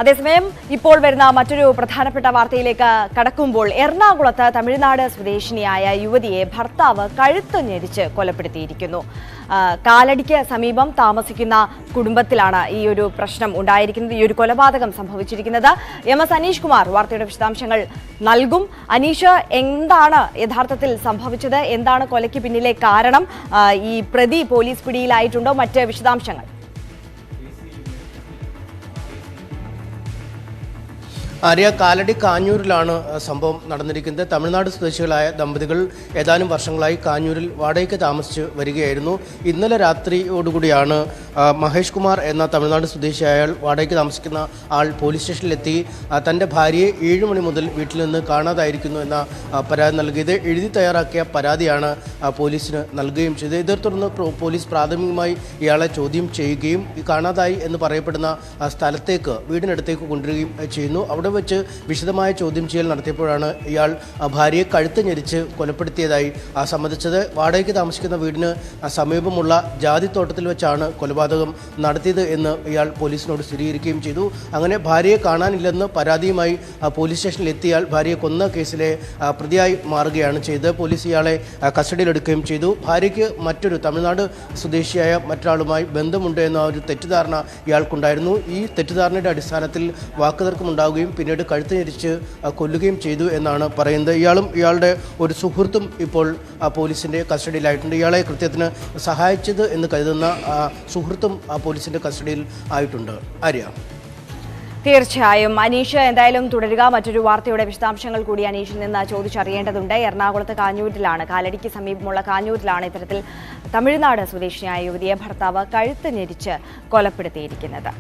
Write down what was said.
അതേസമയം ഇപ്പോൾ വരുന്ന മറ്റൊരു പ്രധാനപ്പെട്ട വാർത്തയിലേക്ക് കടക്കുമ്പോൾ എറണാകുളത്ത് തമിഴ്നാട് സ്വദേശിനിയായ യുവതിയെ ഭർത്താവ് കഴുത്ത് ഞെരിച്ച് കൊലപ്പെടുത്തിയിരിക്കുന്നു. കാലടിക്ക് സമീപം താമസിക്കുന്ന കുടുംബത്തിലാണ് ഈ ഒരു പ്രശ്നം ഉണ്ടായിരിക്കുന്നത്, ഈ ഒരു കൊലപാതകം സംഭവിച്ചിരിക്കുന്നത്. എസ് അനീഷ് കുമാർ വാർത്തയുടെ വിശദാംശങ്ങൾ നൽകും. അനീഷ്, എന്താണ് യഥാർത്ഥത്തിൽ സംഭവിച്ചത്? എന്താണ് കൊലയ്ക്ക് പിന്നിലെ കാരണം? ഈ പ്രതി പോലീസ് പിടിയിലായിട്ടുണ്ടോ? മറ്റ് വിശദാംശങ്ങൾ. ആര്യ, കാലടി കാഞ്ഞൂരിലാണ് സംഭവം നടന്നിരിക്കുന്നത്. തമിഴ്നാട് സ്വദേശികളായ ദമ്പതികൾ ഏതാനും വർഷങ്ങളായി കാഞ്ഞൂരിൽ വാടകയ്ക്ക് താമസിച്ച് വരികയായിരുന്നു. ഇന്നലെ രാത്രിയോടുകൂടിയാണ് മഹേഷ് കുമാർ എന്ന തമിഴ്നാട് സ്വദേശിയായ വാടകയ്ക്ക് താമസിക്കുന്ന ആൾ പോലീസ് സ്റ്റേഷനിലെത്തി തൻ്റെ ഭാര്യയെ 7 മണി മുതൽ വീട്ടിൽ നിന്ന് കാണാതായിരിക്കുന്നു എന്ന പരാതി നൽകിയത്. എഴുതി തയ്യാറാക്കിയ പരാതിയാണ് പോലീസിന് നൽകുകയും ചെയ്തത്. ഇതേ തുടർന്ന് പോലീസ് പ്രാഥമികമായി ഇയാളെ ചോദ്യം ചെയ്യുകയും കാണാതായി എന്ന് പറയപ്പെടുന്ന സ്ഥലത്തേക്ക് വീടിനടുത്തേക്ക് കൊണ്ടുവരികയും ചെയ്യുന്നു. അവിടെ വെച്ച് വിശദമായ ചോദ്യം ചെയ്യൽ നടത്തിയപ്പോഴാണ് ഇയാൾ ഭാര്യയെ കഴുത്ത് ഞെരിച്ച് കൊലപ്പെടുത്തിയതായി സമ്മതിച്ചത്. വാടകയ്ക്ക് താമസിക്കുന്ന വീടിന് സമീപമുള്ള ജാതിത്തോട്ടത്തിൽ വെച്ചാണ് കൊലപാതകം നടത്തിയത് എന്ന് ഇയാൾ പോലീസിനോട് സ്ഥിരീകരിക്കുകയും ചെയ്തു. അങ്ങനെ ഭാര്യയെ കാണാനില്ലെന്ന് പരാതിയുമായി പോലീസ് സ്റ്റേഷനിൽ എത്തിയാൽ ഭാര്യയെ കൊന്ന കേസിലെ പ്രതിയായി മാറുകയാണ് ചെയ്തത്. പോലീസ് ഇയാളെ കസ്റ്റഡിയിലെടുക്കുകയും ചെയ്തു. ഭാര്യയ്ക്ക് മറ്റൊരു തമിഴ്നാട് സ്വദേശിയായ മറ്റൊരാളുമായി ബന്ധമുണ്ട് എന്ന ഒരു തെറ്റിദ്ധാരണ ഇയാൾക്കുണ്ടായിരുന്നു. ഈ തെറ്റിദ്ധാരണയുടെ അടിസ്ഥാനത്തിൽ വാക്കുതർക്കമുണ്ടാവുകയും പിന്നീട് കഴുത്ത് ഞെരിച്ച് കൊല്ലുകയും ചെയ്തു എന്നാണ് പറയുന്നത്. ഇയാളും ഇയാളുടെ ഒരു സുഹൃത്തും ഇപ്പോൾ പോലീസിൻ്റെ കസ്റ്റഡിയിലായിട്ടുണ്ട്. ഇയാളെ കൃത്യത്തിന് സഹായിച്ചത് എന്ന് കരുതുന്ന സുഹൃത്തും പോലീസിൻ്റെ കസ്റ്റഡിയിൽ ആയിട്ടുണ്ട്. ആര്യ, തീർച്ചയായും അനീഷ് എന്തായാലും തുടരുക. മറ്റൊരു വാർത്തയുടെ വിശദാംശങ്ങൾ കൂടി അനീഷിൽ നിന്ന് ചോദിച്ചറിയേണ്ടതുണ്ട്. എറണാകുളത്ത് കാഞ്ഞൂരിലാണ്, കാലടിക്ക് സമീപമുള്ള കാഞ്ഞൂരിലാണ് ഇത്തരത്തിൽ തമിഴ്നാട് സ്വദേശിയായ യുവതിയെ ഭർത്താവ് കഴുത്ത് ഞെരിച്ച് കൊലപ്പെടുത്തിയിരിക്കുന്നത്.